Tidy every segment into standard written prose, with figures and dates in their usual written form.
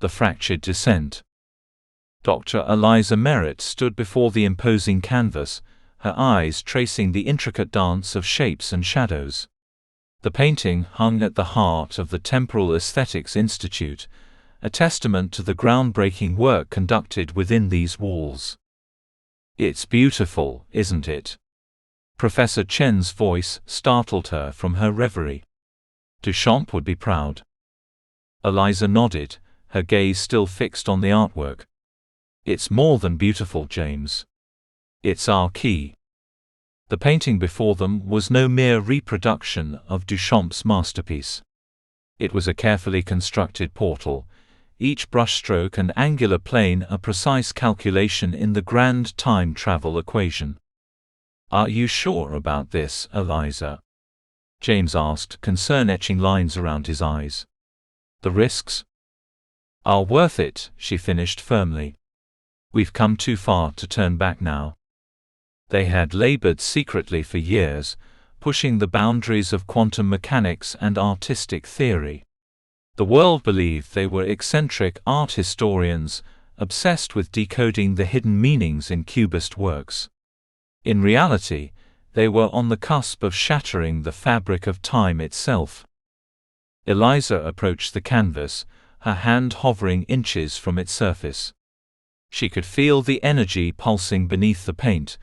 The Fractured Descent. Dr. Eliza Merritt stood before the imposing canvas, her eyes tracing the intricate dance of shapes and shadows. The painting hung at the heart of the Temporal Aesthetics Institute, a testament to the groundbreaking work conducted within these walls. "It's beautiful, isn't it?" Professor Chen's voice startled her from her reverie. "Duchamp would be proud." Eliza nodded, her gaze still fixed on the artwork. "It's more than beautiful, James. It's our key." The painting before them was no mere reproduction of Duchamp's masterpiece. It was a carefully constructed portal, each brushstroke and angular plane a precise calculation in the grand time travel equation. "Are you sure about this, Eliza?" James asked, concern etching lines around his eyes. "The risks are worth it," she finished firmly. "We've come too far to turn back now." They had labored secretly for years, pushing the boundaries of quantum mechanics and artistic theory. The world believed they were eccentric art historians, obsessed with decoding the hidden meanings in Cubist works. In reality, they were on the cusp of shattering the fabric of time itself. Eliza approached the canvas, her hand hovering inches from its surface. She could feel the energy pulsing beneath the paint,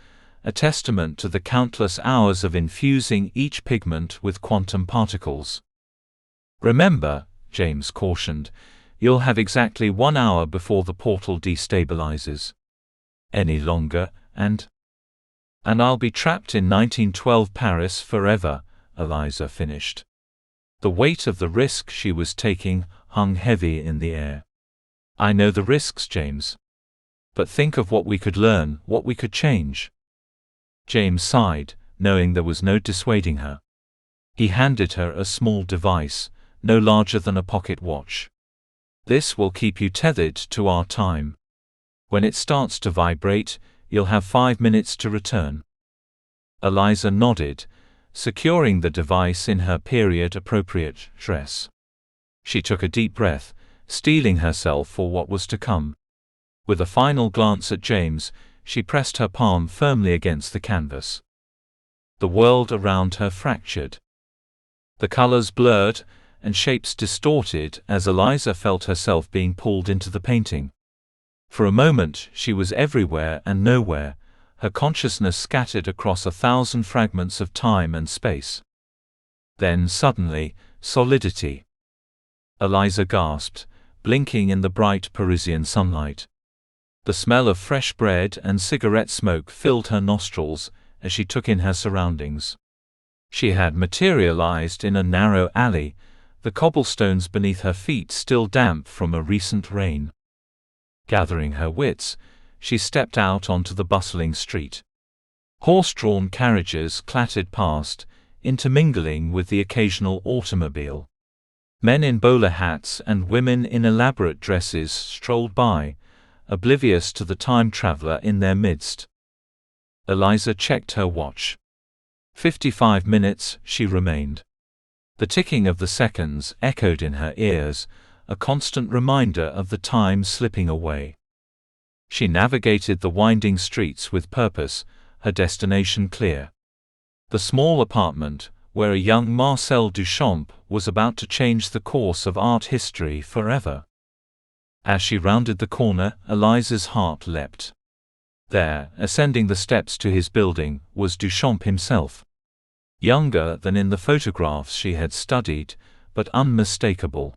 a testament to the countless hours of infusing each pigment with quantum particles. "Remember," James cautioned, "you'll have exactly 1 hour before the portal destabilizes. Any longer, and I'll be trapped in 1912 Paris forever," Eliza finished. The weight of the risk she was taking hung heavy in the air. "I know the risks, James. But think of what we could learn, what we could change." James sighed, knowing there was no dissuading her. He handed her a small device, no larger than a pocket watch. "This will keep you tethered to our time. When it starts to vibrate, you'll have 5 minutes to return." Eliza nodded, securing the device in her period-appropriate dress. She took a deep breath, steeling herself for what was to come. With a final glance at James, she pressed her palm firmly against the canvas. The world around her fractured. The colors blurred, and shapes distorted as Eliza felt herself being pulled into the painting. For a moment she was everywhere and nowhere, her consciousness scattered across 1,000 fragments of time and space. Then suddenly, solidity. Eliza gasped, blinking in the bright Parisian sunlight. The smell of fresh bread and cigarette smoke filled her nostrils as she took in her surroundings. She had materialized in a narrow alley, the cobblestones beneath her feet still damp from a recent rain. Gathering her wits, she stepped out onto the bustling street. Horse-drawn carriages clattered past, intermingling with the occasional automobile. Men in bowler hats and women in elaborate dresses strolled by, oblivious to the time traveler in their midst. Eliza checked her watch. 55 minutes, she remained. The ticking of the seconds echoed in her ears, a constant reminder of the time slipping away. She navigated the winding streets with purpose, her destination clear. The small apartment, where a young Marcel Duchamp was about to change the course of art history forever. As she rounded the corner, Eliza's heart leapt. There, ascending the steps to his building, was Duchamp himself. Younger than in the photographs she had studied, but unmistakable.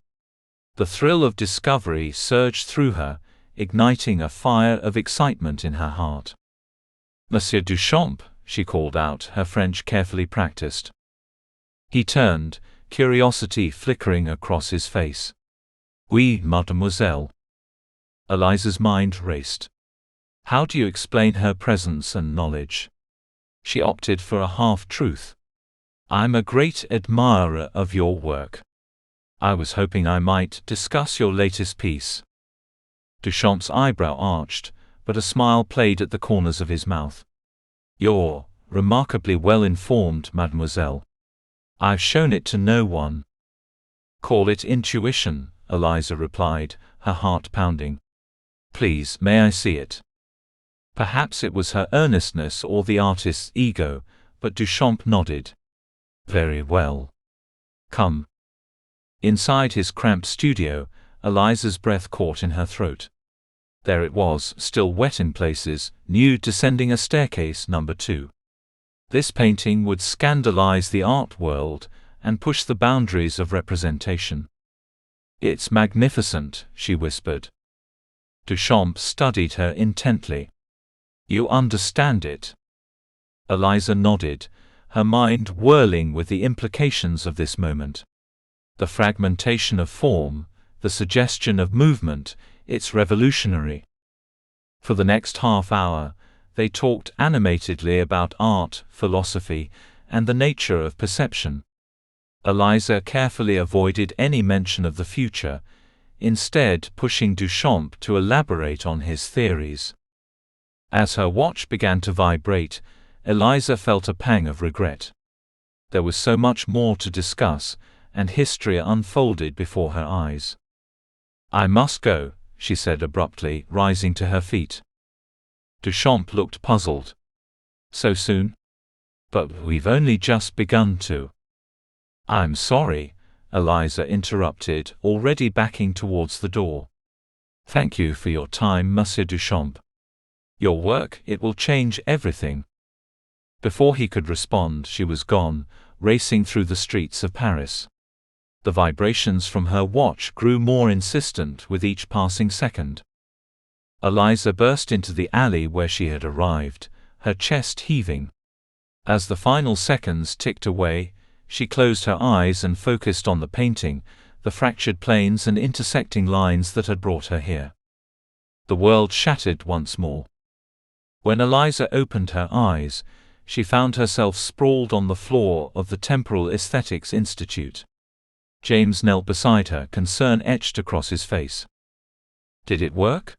The thrill of discovery surged through her, igniting a fire of excitement in her heart. "Monsieur Duchamp," she called out, her French carefully practiced. He turned, curiosity flickering across his face. "Oui, mademoiselle." Eliza's mind raced. How do you explain her presence and knowledge? She opted for a half-truth. "I'm a great admirer of your work. I was hoping I might discuss your latest piece." Duchamp's eyebrow arched, but a smile played at the corners of his mouth. "You're remarkably well-informed, mademoiselle. I've shown it to no one." "Call it intuition," Eliza replied, her heart pounding. "Please, may I see it?" Perhaps it was her earnestness or the artist's ego, but Duchamp nodded. "Very well. Come." Inside his cramped studio, Eliza's breath caught in her throat. There it was, still wet in places, nude, descending a staircase, number 2. This painting would scandalize the art world and push the boundaries of representation. "It's magnificent," she whispered. Duchamp studied her intently. "You understand it?" Eliza nodded, her mind whirling with the implications of this moment. The fragmentation of form, the suggestion of movement, it's revolutionary. For the next half hour, they talked animatedly about art, philosophy, and the nature of perception. Eliza carefully avoided any mention of the future, instead pushing Duchamp to elaborate on his theories. As her watch began to vibrate, Eliza felt a pang of regret. There was so much more to discuss, and history unfolded before her eyes. "I must go," she said abruptly, rising to her feet. Duchamp looked puzzled. "So soon?" "But we've only just begun to." "I'm sorry," Eliza interrupted, already backing towards the door. "Thank you for your time, Monsieur Duchamp. Your work, it will change everything." Before he could respond, she was gone, racing through the streets of Paris. The vibrations from her watch grew more insistent with each passing second. Eliza burst into the alley where she had arrived, her chest heaving. As the final seconds ticked away, she closed her eyes and focused on the painting, the fractured planes and intersecting lines that had brought her here. The world shattered once more. When Eliza opened her eyes, she found herself sprawled on the floor of the Temporal Aesthetics Institute. James knelt beside her, concern etched across his face. "Did it work?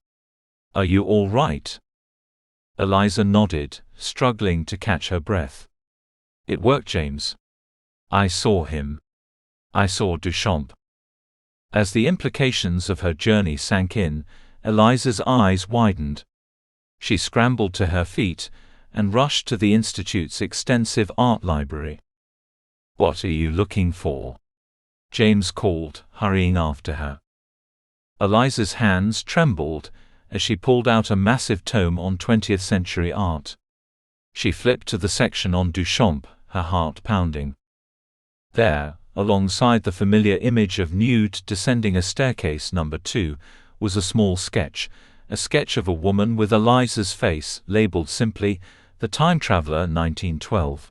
Are you all right?" Eliza nodded, struggling to catch her breath. "It worked, James. I saw him. I saw Duchamp." As the implications of her journey sank in, Eliza's eyes widened. She scrambled to her feet and rushed to the Institute's extensive art library. "What are you looking for?" James called, hurrying after her. Eliza's hands trembled as she pulled out a massive tome on 20th century art. She flipped to the section on Duchamp, her heart pounding. There, alongside the familiar image of nude descending a staircase, number 2, was a small sketch, a sketch of a woman with Eliza's face, labeled simply, "The Time Traveler 1912.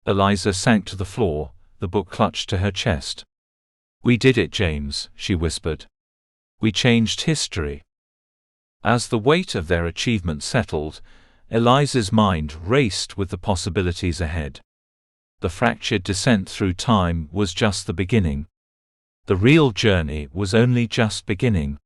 Eliza sank to the floor, the book clutched to her chest. "We did it, James," she whispered. "We changed history." As the weight of their achievement settled, Eliza's mind raced with the possibilities ahead. The fractured descent through time was just the beginning. The real journey was only just beginning.